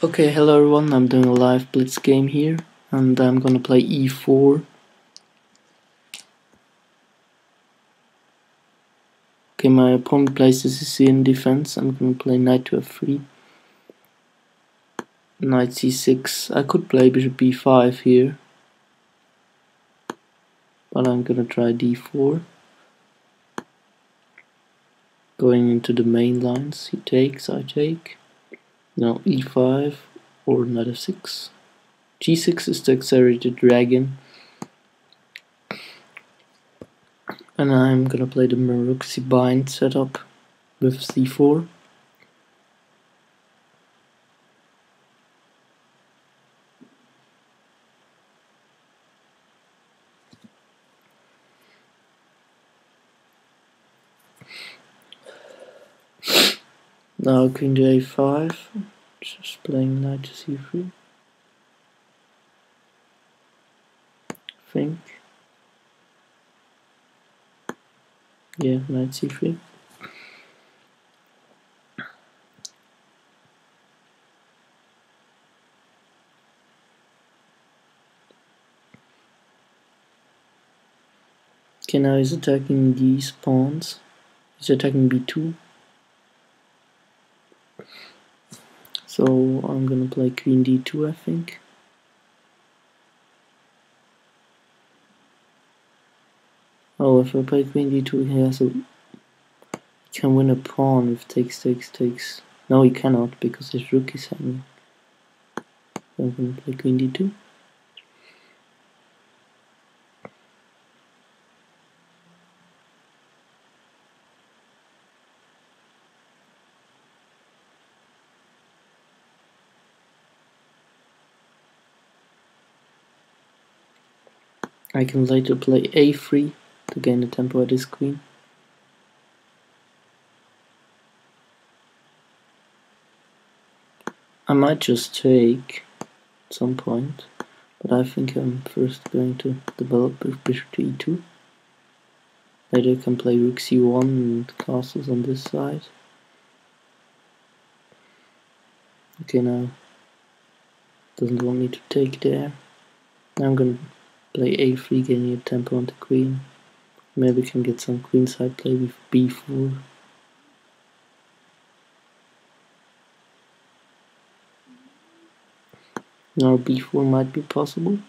Okay, hello everyone, I'm doing a live Blitz game here, and I'm gonna play e4. Okay, my opponent places his c in defense. I'm gonna play knight to f3, knight c6. I could play bishop b5 here, but I'm gonna try d4. Going into the main lines, he takes, I take. Now e5 or knight f6. g6 is the accelerated dragon, and I'm gonna play the Maruxi bind setup with c4. Now queen to a5, just playing knight to c3. Think. Yeah, knight c3. Okay, now he's attacking these pawns. He's attacking b2. So I'm gonna play queen d2, I think. Oh, if I play queen d2, he can win a pawn if takes, takes, takes. No, he cannot because his rook is hanging. So I'm gonna play queen d2. I can later play a3 to gain the tempo at his queen. I might just take at some point, but I think I'm first going to develop with bishop to e2. Later I can play rook c1 and castles on this side. Okay, now doesn't want me to take there. Now I'm gonna play a3, gaining a tempo on the queen. Maybe can get some queenside play with b4. Now b4 might be possible.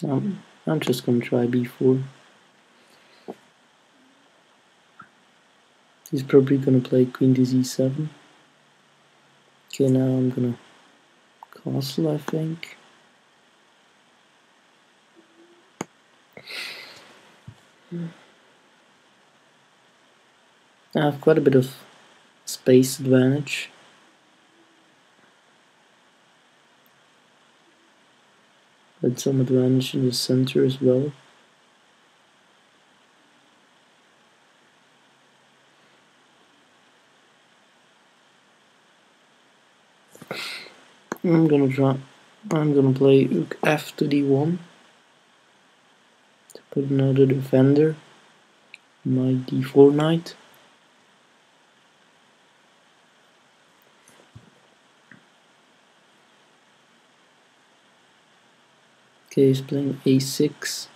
I'm just gonna try b4. He's probably gonna play queen to z7. Okay, now I'm gonna castle, I think. I have quite a bit of space advantage. But some advantage in the center as well. I'm gonna play rook f to d1 to put another defender. My d4 knight. Okay, he's playing a6.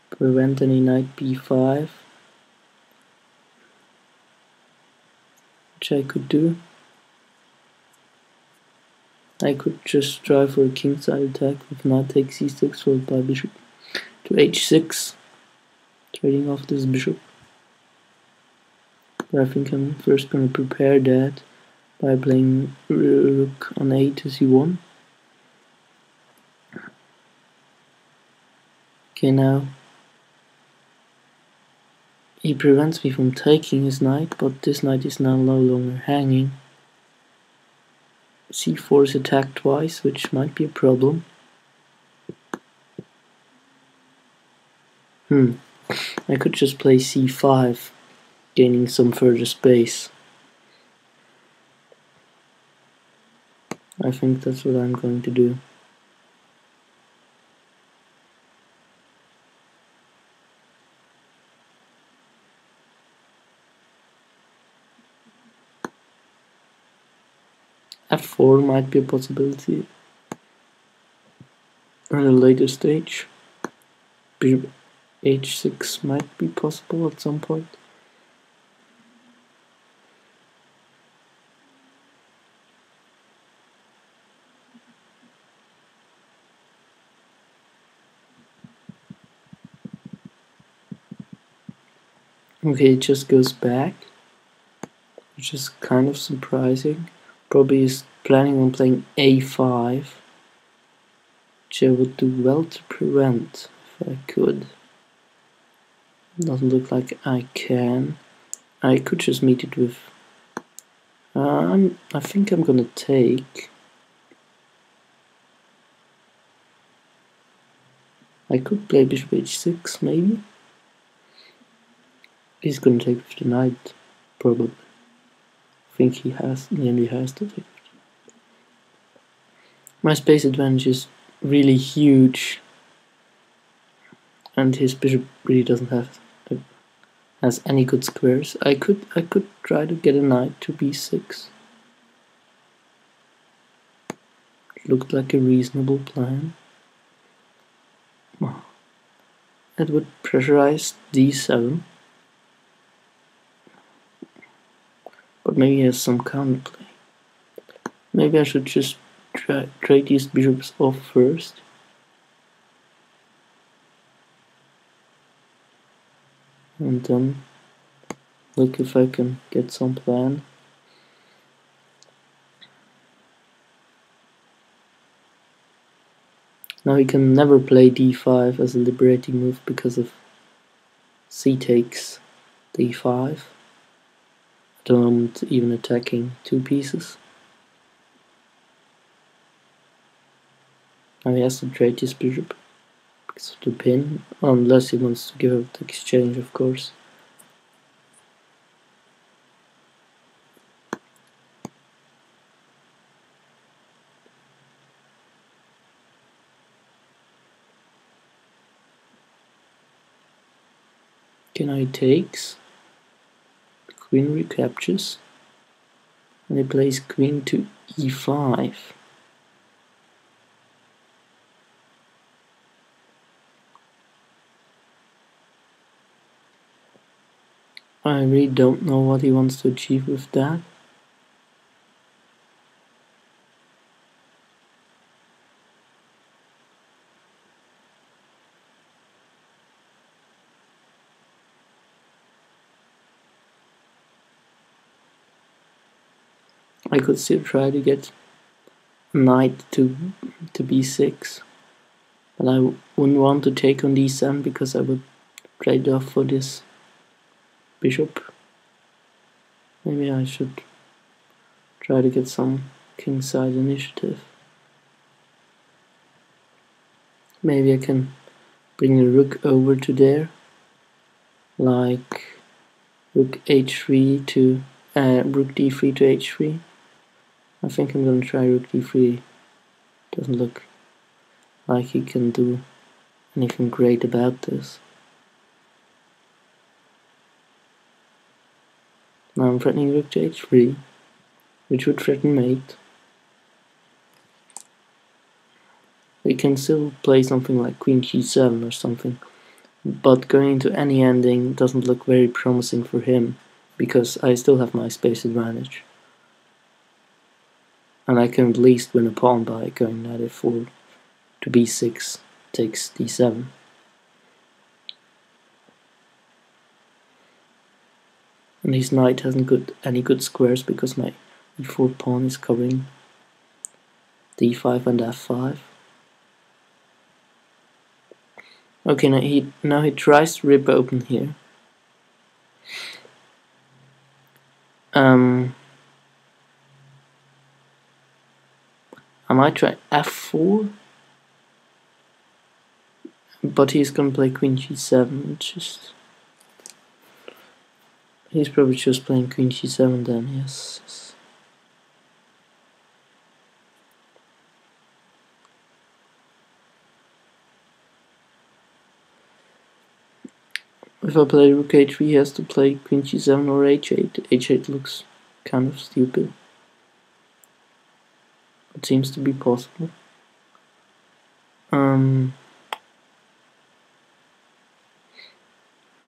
Prevent any knight b5, which I could do. I could just try for a kingside attack with knight takes c6 followed by bishop to h6, trading off this bishop. But I think I'm first gonna prepare that by playing rook on a to c1. Okay, now he prevents me from taking his knight, but this knight is now no longer hanging. c4 is attacked twice, which might be a problem. I could just play c5, gaining some further space. I think that's what I'm going to do. f4 might be a possibility at a later stage. Bishop h6 might be possible at some point. Okay, it just goes back, which is kind of surprising. Probably is planning on playing a5, which I would do well to prevent if I could. Doesn't look like I can. I could just meet it with... I think I'm gonna take... I could play bishop h6 maybe. He's gonna take with the knight, probably. I think he nearly has to take it. My space advantage is really huge, and his bishop really doesn't has any good squares. I could try to get a knight to b6. It looked like a reasonable plan. It would pressurize d7. But maybe he has some counterplay. Maybe I should just trade these bishops off first. And then look if I can get some plan. Now he can never play d5 as a liberating move because of c takes d5. At the moment even attacking two pieces. Now he has to trade his bishop because of the pin, unless he wants to give up the exchange, of course. Okay, now he takes, the queen recaptures, and he plays queen to e5. I really don't know what he wants to achieve with that. I could still try to get knight to b6, but I wouldn't want to take on d7 because I would trade off for this bishop. Maybe I should try to get some kingside initiative. Maybe I can bring the rook over to there, like rook h3 to rook d3 to h3. I think I'm gonna try rook d3. Doesn't look like he can do anything great about this. Now I'm threatening rook to h3, which would threaten mate. We can still play something like queen g7 or something, but going into any ending doesn't look very promising for him, because I still have my space advantage. And I can at least win a pawn by going knight f4 to b6, takes d7. And his knight hasn't got any good squares because my e4 pawn is covering d5 and f5. Okay, now he tries to rip open here. I might try f4, but he's gonna play queen g7, he's probably just playing queen g7 then, yes. If I play rook h3, he has to play queen g7 or h8. h8 looks kind of stupid. It seems to be possible. Um,